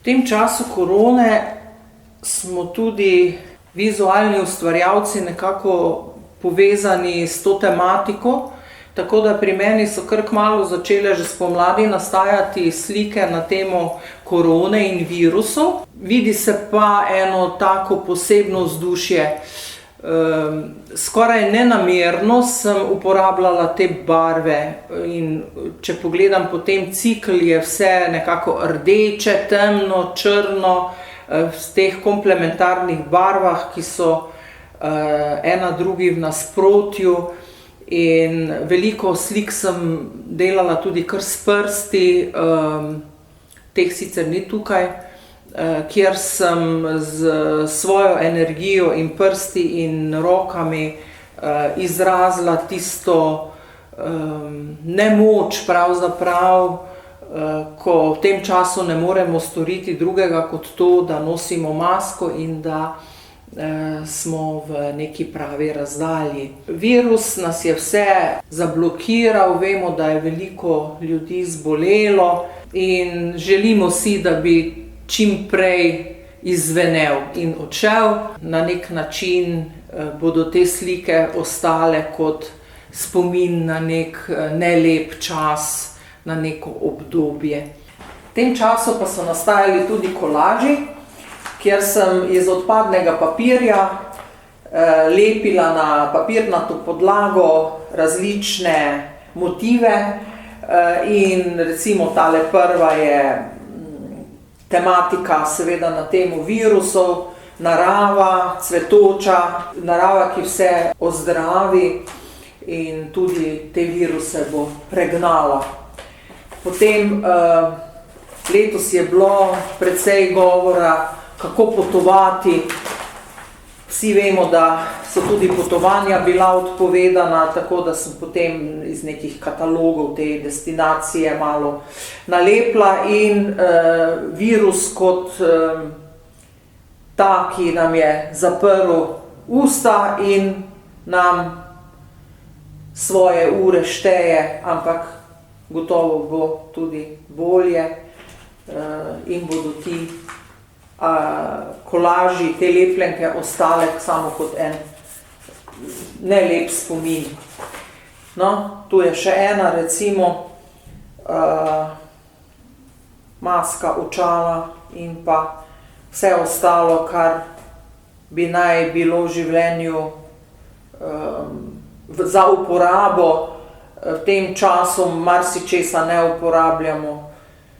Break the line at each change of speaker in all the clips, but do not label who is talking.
V tem času korone smo tudi vizualni ustvarjalci nekako povezani s to tematiko, tako da pri meni so kar kmalu začele že spomladi nastajati slike na temo korone in virusov. Vidi se pa eno tako posebno vzdušje. Skoraj nenamerno sem uporabljala te barve in če pogledam potem cikel, je vse nekako rdeče, temno, črno, v teh komplementarnih barvah, ki so ena drugi v nasprotju. In veliko slik sem delala tudi kar s prsti, teh sicer ni tukaj, kjer sem z svojo energijo in prsti in rokami izrazila tisto nemoč pravzaprav, ko v tem času ne moremo storiti drugega kot to, da nosimo masko in da smo v neki pravi razdalji. Virus nas je vse zablokiral, vemo, da je veliko ljudi zbolelo in želimo si, da bi čim prej izzvenel in odšel. Na nek način bodo te slike ostale kot spomin na nek nelep čas, na neko obdobje. V tem času pa so nastajali tudi kolaži, kjer sem iz odpadnega papirja lepila na papirnato podlago različne motive in recimo tale prva je tematika seveda na temo virusov, narava, cvetoča, narava, ki vse ozdravi in tudi te viruse bo pregnala. Potem letos je bilo precej govora, kako potovati. Vsi vemo, da so tudi potovanja bila odpovedana, tako da sem potem iz nekih katalogov te destinacije malo nalepla in virus kot ta, ki nam je zaprl usta in nam svoje ure šteje, ampak gotovo bo tudi bolje in bodo ti kolaži, te lepljenke ostale samo kot en nelep spomin. No, tu je še ena, recimo maska, očala in pa vse ostalo, kar bi naj bilo v življenju za uporabo. V tem času marsičesa ne uporabljamo.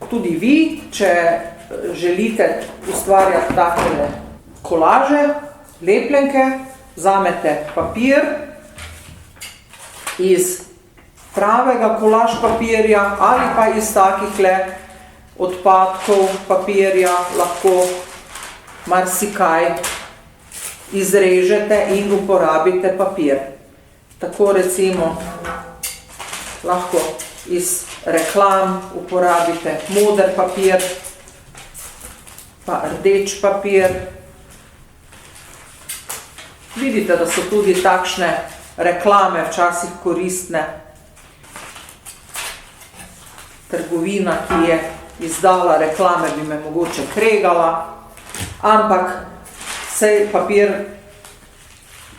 Tudi vi, če želite ustvarjati takele kolaže, lepljenke, vzamete papir, iz pravega kolaž papirja ali pa iz takih odpadkov papirja lahko marsikaj izrežete in uporabite papir. Tako recimo lahko iz reklam uporabite moder papir, pa rdeč papir. Vidite, da so tudi takšne reklame včasih koristne. Trgovina, ki je izdala reklame, bi me mogoče kregala, ampak saj papir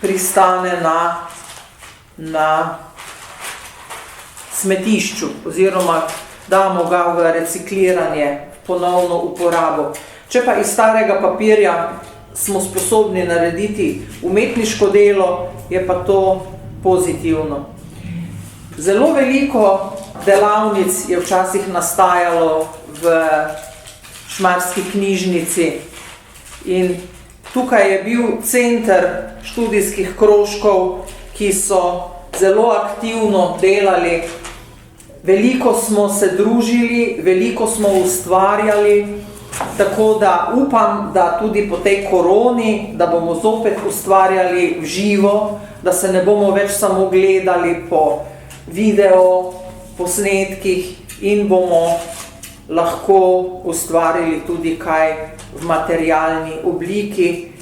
pristane na smetišču oziroma damo ga v recikliranje, ponovno uporabo. Če pa iz starega papirja smo sposobni narediti umetniško delo, je pa to pozitivno. Zelo veliko delavnic je včasih nastajalo v Šmarski knjižnici in tukaj je bil center študijskih krožkov, ki so zelo aktivno delali. Veliko smo se družili, veliko smo ustvarjali, tako da upam, da tudi po tej koroni, da bomo zopet ustvarjali v živo, da se ne bomo več samo gledali po video posnetkih in bomo lahko ustvarili tudi kaj v materialni obliki.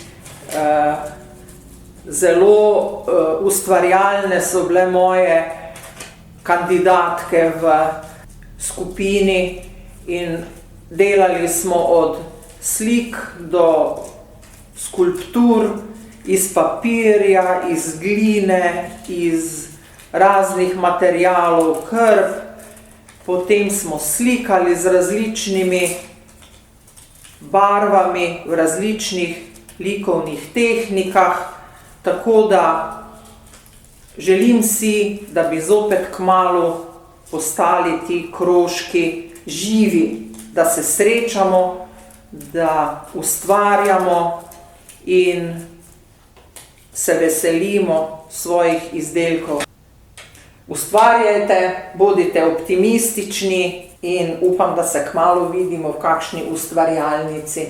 Zelo ustvarjalne so bile moje kandidatke v skupini in delali smo od slik do skulptur iz papirja, iz gline, iz raznih materialov, krp. Potem smo slikali z različnimi barvami v različnih likovnih tehnikah, tako da želim si, da bi zopet kmalu postali ti krožki živi, da se srečamo, da ustvarjamo in se veselimo svojih izdelkov. Ustvarjajte, bodite optimistični in upam, da se kmalu vidimo v kakšni ustvarjalnici.